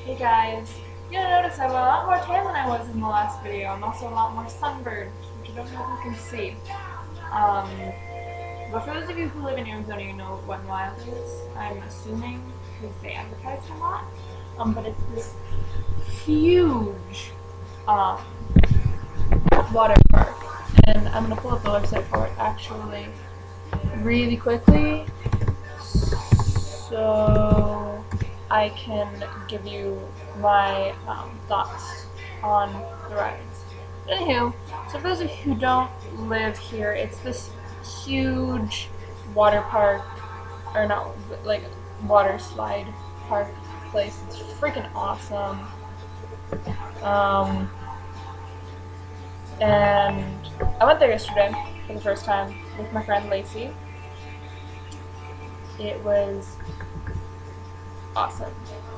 Hey guys, you'll notice I'm a lot more tan than I was in the last video. I'm also a lot more sunburned, which I don't know if you can see. Um, but for those of you who live in Arizona, you know what Wet 'n Wild is. I'm assuming because they advertise it a lot. But it's this huge um, water park, and I'm gonna pull up the website for it actually really quickly, so I can give you my thoughts on the rides. Anywho, so for those of you who don't live here, it's this huge water park, or not, like water slide park place. It's freaking awesome. And I went there yesterday for the first time with my friend Lacey. It was awesome,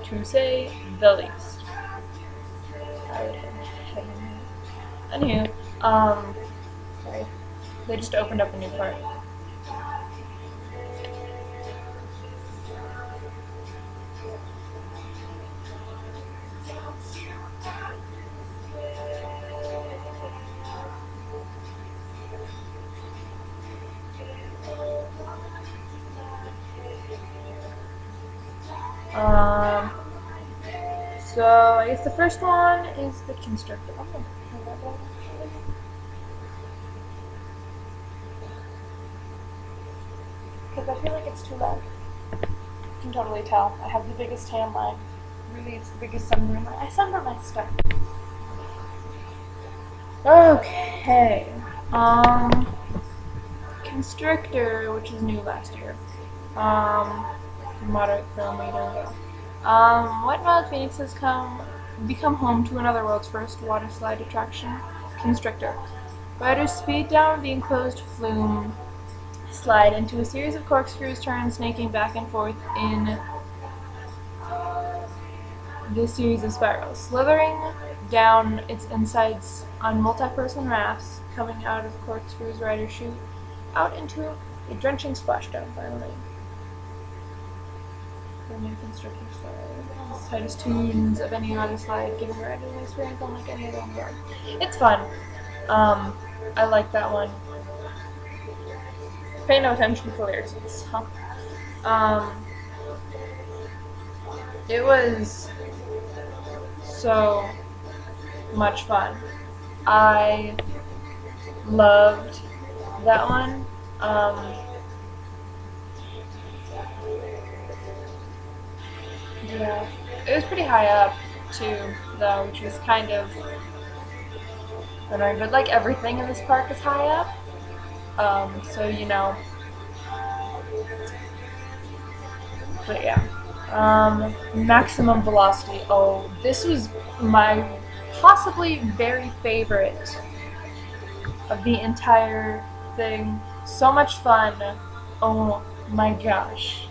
to say the least. Anywho, sorry, they just opened up a new part. So I guess the first one is the Constrictor. Because I feel like it's too loud. You can totally tell. I have the biggest tan line. Really, it's the biggest sunburn line. I sunburn my stuff. Okay. Constrictor, which is new last year. Moderate film later. Wet 'n Wild Phoenix has become home to another world's first water slide attraction, Constrictor. Riders speed down the enclosed flume slide into a series of corkscrews turns, snaking back and forth in this series of spirals, slithering down its insides on multi-person rafts. Coming out of corkscrews, riders shoot out into a drenching splashdown, finally. The new Constrictor slide. Tightest tunes of any other slide, giving riders an experience unlike any other on the road. It's fun. I like that one. Pay no attention to the lyrics. It was so much fun. I loved that one. Yeah, it was pretty high up too, though, which was kind of annoying. But like everything in this park is high up, so you know. But yeah, maximum velocity. Oh, this was my possibly very favorite of the entire thing. So much fun. Oh my gosh.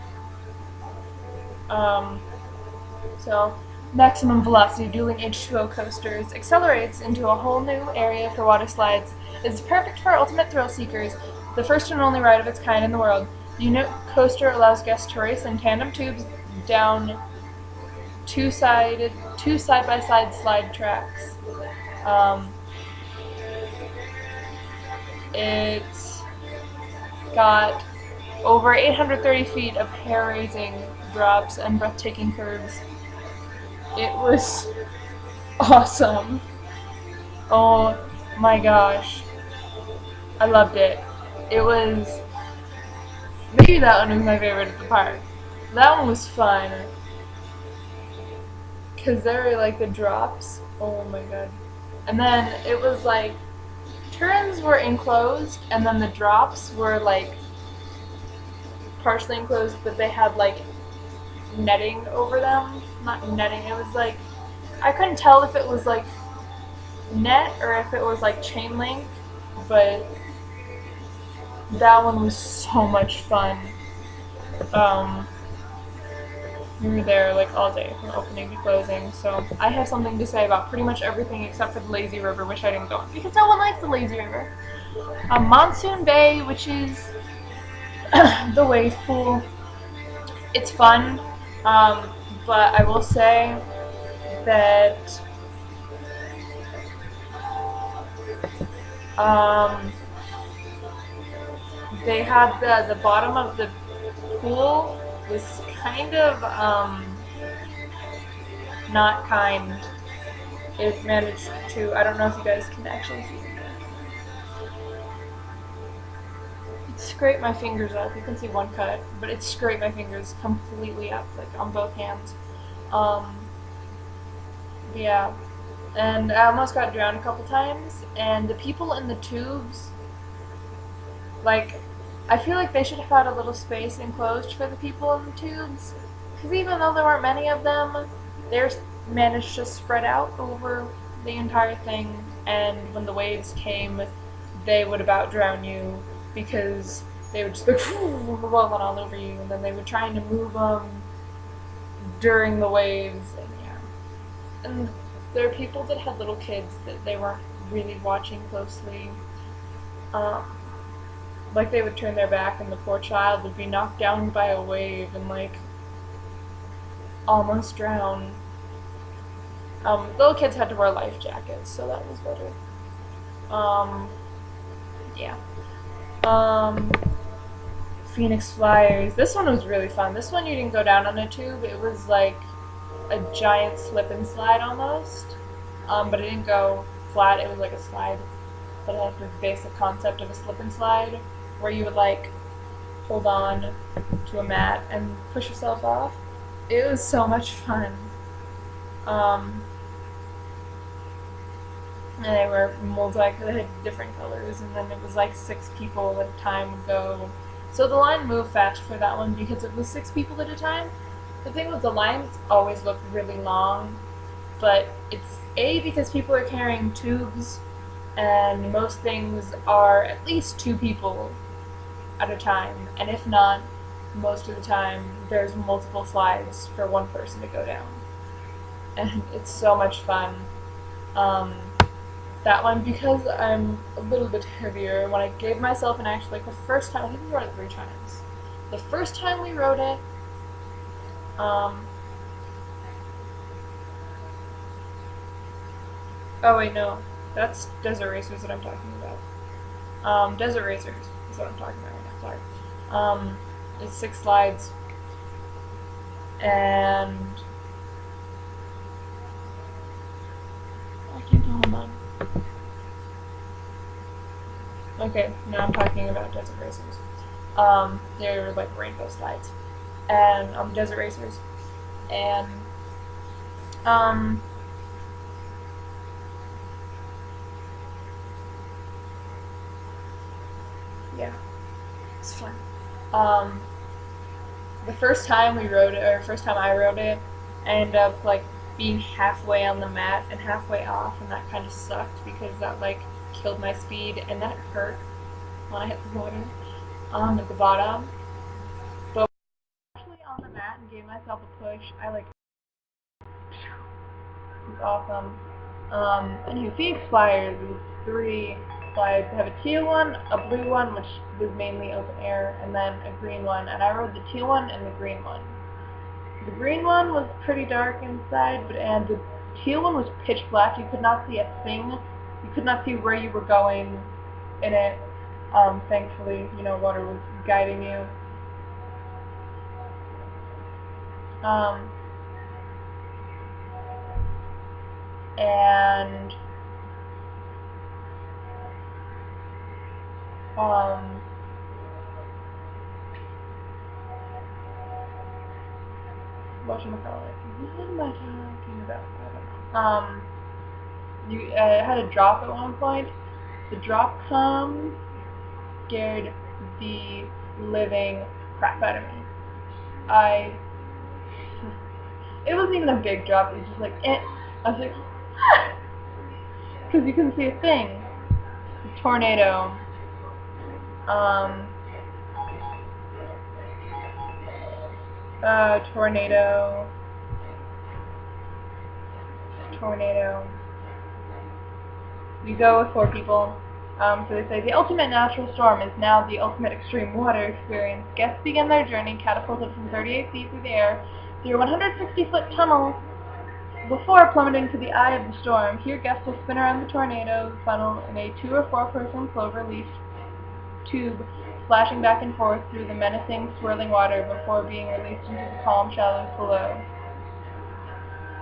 So, maximum velocity dueling H2O coasters accelerates into a whole new area for water slides. It's perfect for ultimate thrill seekers, the first and only ride of its kind in the world. The unit coaster allows guests to race in tandem tubes down two side-by-side slide tracks. It's got over 830 feet of hair-raising drops and breathtaking curves. It was awesome. Oh my gosh. I loved it. It was... maybe that one was my favorite at the park. That one was fun. Because there were like the drops. Oh my god. And then it was like... turns were enclosed and then the drops were like partially enclosed, but they had like netting over them. Not netting, it was like, I couldn't tell if it was like net or if it was like chain link, but that one was so much fun. We were there like all day from opening to closing, so I have something to say about pretty much everything except for the Lazy River, which I didn't go on because no one likes the Lazy River. Monsoon Bay, which is the wave pool. It's fun, but I will say that they had the bottom of the pool was kind of not kind. It managed to, I don't know if you guys can actually see it. It scraped my fingers up. You can see one cut, but it scraped my fingers completely up, like on both hands. Um, yeah. And I almost got drowned a couple times, and the people in the tubes, like, I feel like they should have had a little space enclosed for the people in the tubes, because even though there weren't many of them, they managed to spread out over the entire thing, and when the waves came, they would about drown you, because they would just go rolling all over you, and then they were trying to move them during the waves, and yeah. And there are people that had little kids that they weren't really watching closely. Like they would turn their back and the poor child would be knocked down by a wave and like almost drown. Little kids had to wear life jackets, so that was better. Yeah. Phoenix Flyers. This one was really fun. This one you didn't go down on a tube. It was like a giant slip and slide almost. But it didn't go flat. It was like a slide. But it had the basic concept of a slip and slide, where you would like hold on to a mat and push yourself off. It was so much fun. And they were they had different colors, and then it was like 6 people at a time would go. So the line moved fast for that one because it was 6 people at a time. The thing with the lines always look really long, but it's A, because people are carrying tubes, and most things are at least 2 people at a time, and if not, most of the time there's multiple slides for one person to go down. And it's so much fun. That one, because I'm a little bit heavier, when I gave myself an actually, like the first time, I think we rode it 3 times. The first time we rode it, oh wait, no, that's Desert Racers that I'm talking about. Desert Racers is what I'm talking about right now, sorry. It's 6 slides, and I can't tell them on. Okay, now I'm talking about Desert Racers. They're like rainbow slides, and Desert Racers, and yeah, it's fun. The first time we rode it, or first time I rode it, I ended up like being halfway on the mat and halfway off, and that kind of sucked because that like killed my speed, and that hurt when I hit the water at the bottom. But actually on the mat and gave myself a push, I like, it was awesome. Anywho, Phoenix Flyers was 3 slides. They have a teal one, a blue one, which was mainly open air, and then a green one, and I rode the teal one and the green one. The green one was pretty dark inside, and the teal one was pitch black. You could not see a thing. You could not see where you were going in it. Thankfully, you know, water was guiding you. And whatchamacallit? What am I talking about? I don't know. You had a drop at one point. The drop scared the living crap out of me. It wasn't even a big drop. It was just like, I was like, because you couldn't see a thing. The tornado. Tornado. We go with 4 people. So they say, the ultimate natural storm is now the ultimate extreme water experience. Guests begin their journey catapulted from 38 feet through the air through 160-foot tunnels Before plummeting to the eye of the storm, here guests will spin around the tornado funnel in a 2 or 4 person clover-leaf tube, splashing back and forth through the menacing, swirling water before being released into the calm shallows below.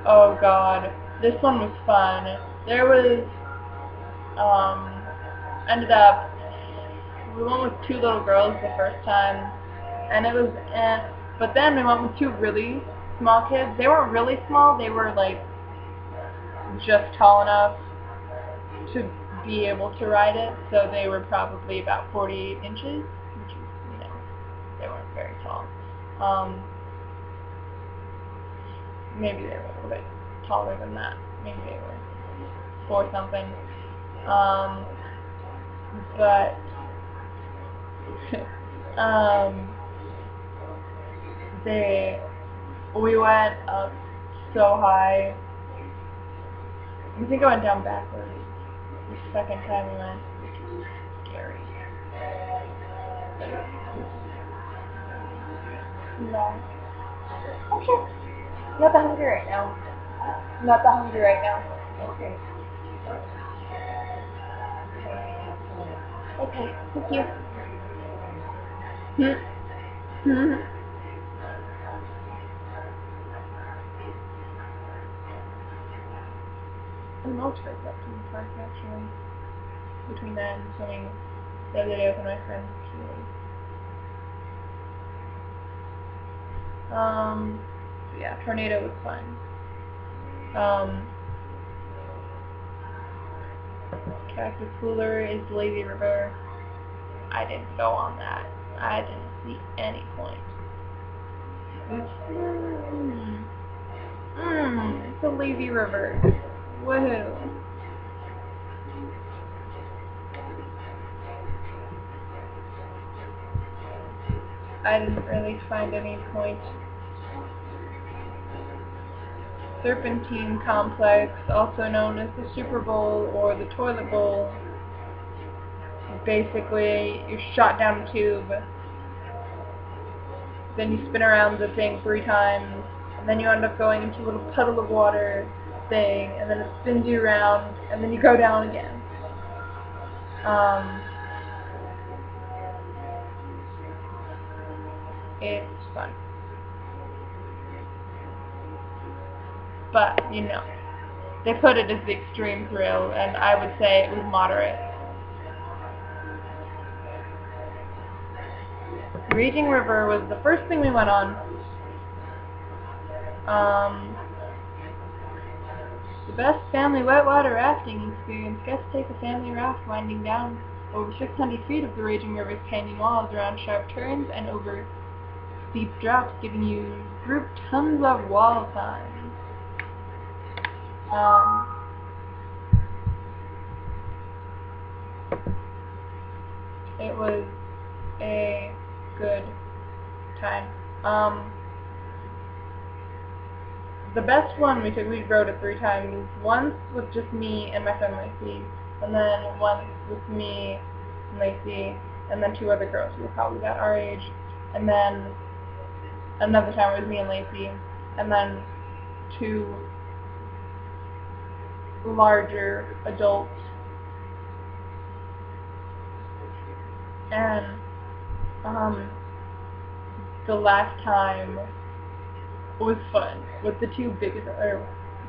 Oh god, this one was fun. There was, ended up, we went with 2 little girls the first time, and it was but then we went with 2 really small kids. They weren't really small, they were like just tall enough to be able to ride it, so they were probably about 48 inches, which is, they weren't very tall. Maybe they were a little bit taller than that. Maybe they were 4 something. But we went up so high. I think I went down backwards the second time we went, which was scary. No. Okay. Not that hungry right now. Not that hungry right now. Okay. Okay, thank you. I don't know which way up to the park actually. Between that and swimming the other day with my friends. So yeah, tornado was fun. Cactus Cooler is the Lazy River. I didn't go on that. I didn't see any point. It's a lazy river. Woohoo. I didn't really find any point. Serpentine Complex, also known as the Super Bowl or the Toilet Bowl. Basically, you're shot down a tube, then you spin around the thing 3 times, and then you end up going into a little puddle of water thing, and then it spins you around, and then you go down again. It's fun. But, they put it as the extreme thrill, and I would say it was moderate. Raging River was the first thing we went on. The best family whitewater rafting experience. Guests take a family raft winding down over 600 feet of the Raging River's canyon walls, around sharp turns, and over steep drops, giving you group tons of wall time. It was a good time. The best one we rode it 3 times. Once with just me and my friend Lacey, and then once with me and Lacey, and then 2 other girls who were probably about our age, and then another time it was me and Lacey, and then 2 larger adults. And the last time was fun with the 2 big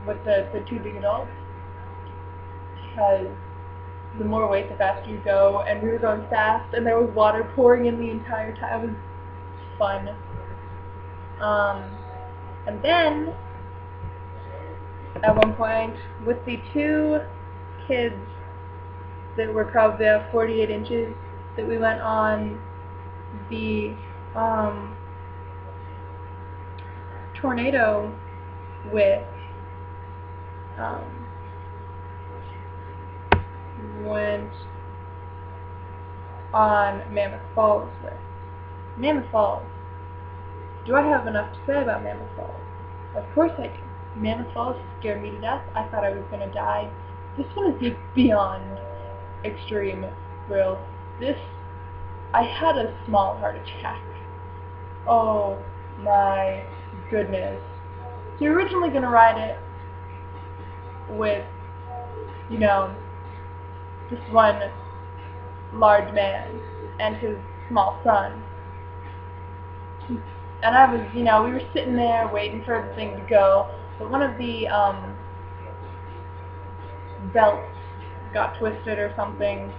with the 2 big adults, because the more weight the faster you go, and we were going fast, and there was water pouring in the entire time. It was fun. And then at one point, with the 2 kids that were probably about 48 inches, that we went on the tornado with, went on Mammoth Falls with. Mammoth Falls. Do I have enough to say about Mammoth Falls? Of course I do. Mammoth Falls scared me to death. I thought I was going to die. This one is beyond extreme thrill. I had a small heart attack. Oh my goodness. So you're originally going to ride it with, you know, this one large man and his small son. And I was, you know, we were sitting there waiting for the thing to go, but one of the belts got twisted or something,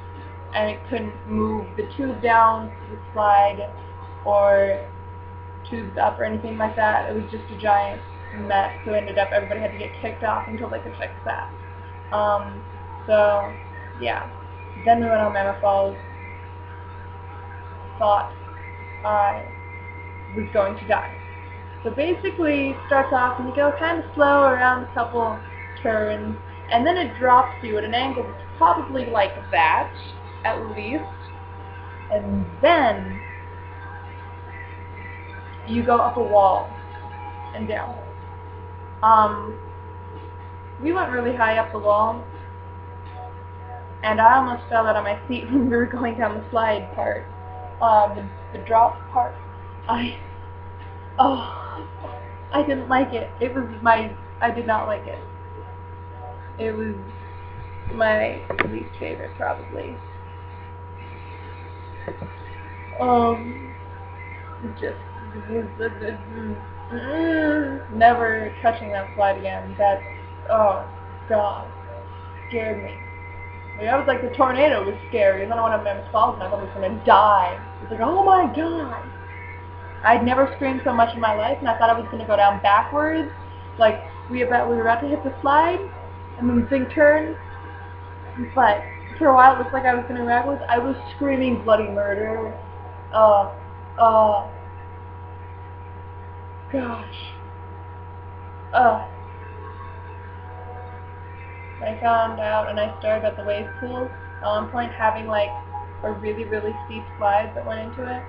and it couldn't move the tube down the slide or tubes up or anything like that. It was just a giant mess, so ended up everybody had to get kicked off until they could fix that. So, yeah. Then we went on Mammoth Falls. Thought I was going to die. So basically, it starts off and you go kind of slow around a couple turns, and then it drops you at an angle that's probably like that, at least, and then you go up a wall and down. We went really high up the wall, and I almost fell out of my seat when we were going down the slide part. The drop part, I didn't like it. I did not like it. It was my least favorite, probably. Just never touching that slide again. That, oh god, scared me. Like, I was like, the tornado was scary, and then I went up Mammoth Falls and I thought I was gonna die. It's like, oh my god. I'd never screamed so much in my life, and I thought I was gonna go down backwards. Like, we were about to hit the slide, and then the thing turned. But for a while, it looked like I was going backwards. I was screaming bloody murder. Gosh. I found out, and I started at the wave pool at one point, having like a really, really steep slide that went into it.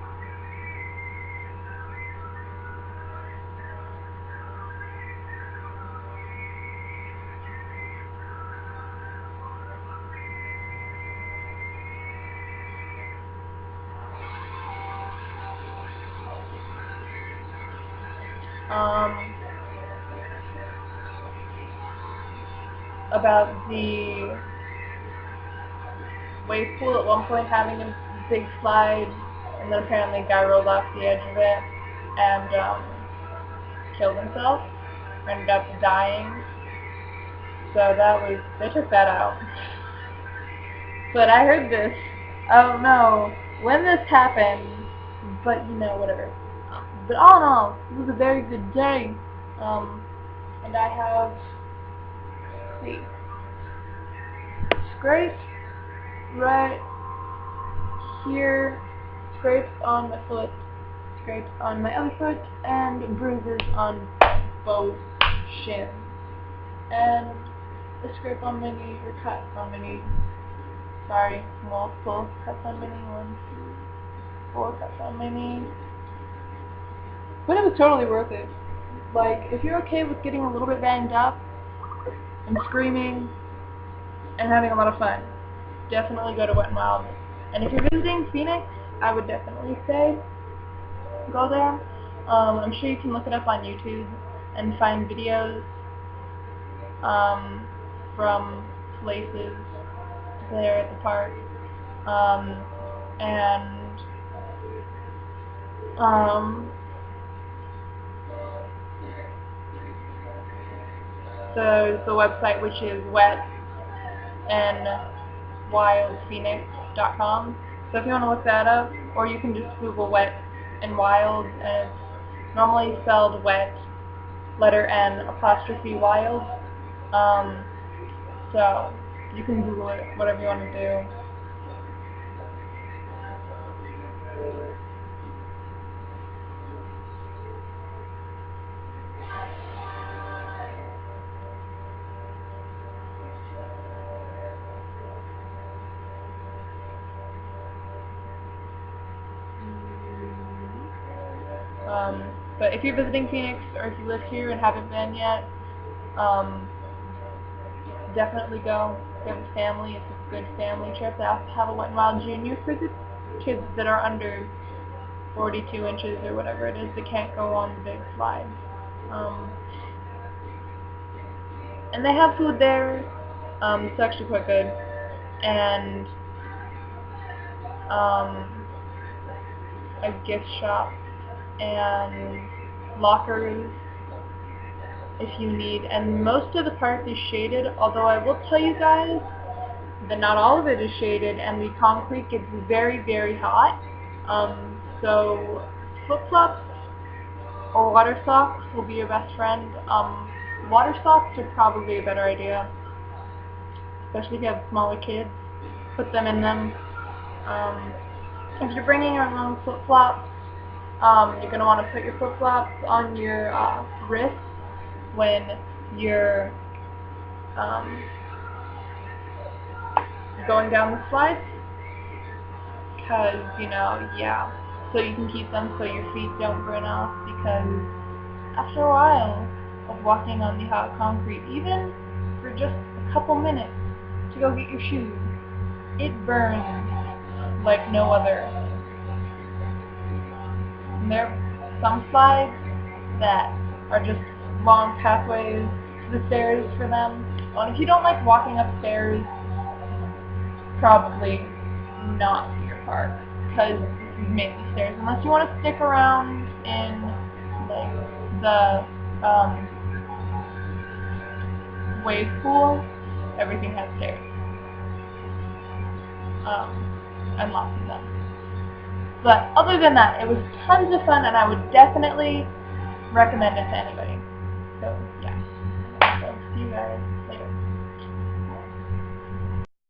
About the wave pool at one point having a big slide, and then apparently a guy rolled off the edge of it and killed himself, ended up dying. So they took that out. But I heard this, I don't know when this happened, but you know, whatever. But all in all, it was a very good day. And I have, let's see, scrapes right here, scrapes on my foot, scrapes on my other foot, and bruises on both shins. And a scrape on my knee, or cut on my knee. Sorry, multiple cuts on my knee. 1, 2, 4 cuts on my knee. But it was totally worth it. Like, if you're okay with getting a little bit banged up and screaming and having a lot of fun, definitely go to Wet n Wild. And if you're visiting Phoenix, I would definitely say go there. I'm sure you can look it up on YouTube and find videos from places there at the park. The website, which is wetnwildphoenix.com. So if you want to look that up, or you can just Google Wet n Wild, and it's normally spelled wet, letter N, apostrophe wild. So you can Google it, whatever you want to do. But if you're visiting Phoenix, or if you live here and haven't been yet, definitely go. If you have a family, it's a good family trip. They also have a Wet n Wild Junior for the kids that are under 42 inches or whatever it is that can't go on the big slides. And they have food there. It's actually quite good. And a gift shop and lockers if you need. And most of the park is shaded, although I will tell you guys that not all of it is shaded, and the concrete gets very, very hot. So flip-flops or water socks will be your best friend. Water socks are probably a better idea, especially if you have smaller kids. Put them in them. If you're bringing your own flip-flops, you're going to want to put your flip-flops on your wrists when you're going down the slides, because, you know, yeah, so you can keep them so your feet don't burn off, because after a while of walking on the hot concrete, even for just a couple minutes to go get your shoes, it burns like no other. And there are some slides that are just long pathways to the stairs for them. Well, if you don't like walking upstairs, probably not your park, because this is mainly stairs, unless you want to stick around in like the wave pool. Everything has stairs, and lots of them. But other than that, it was tons of fun, and I would definitely recommend it to anybody. So yeah, so see you guys.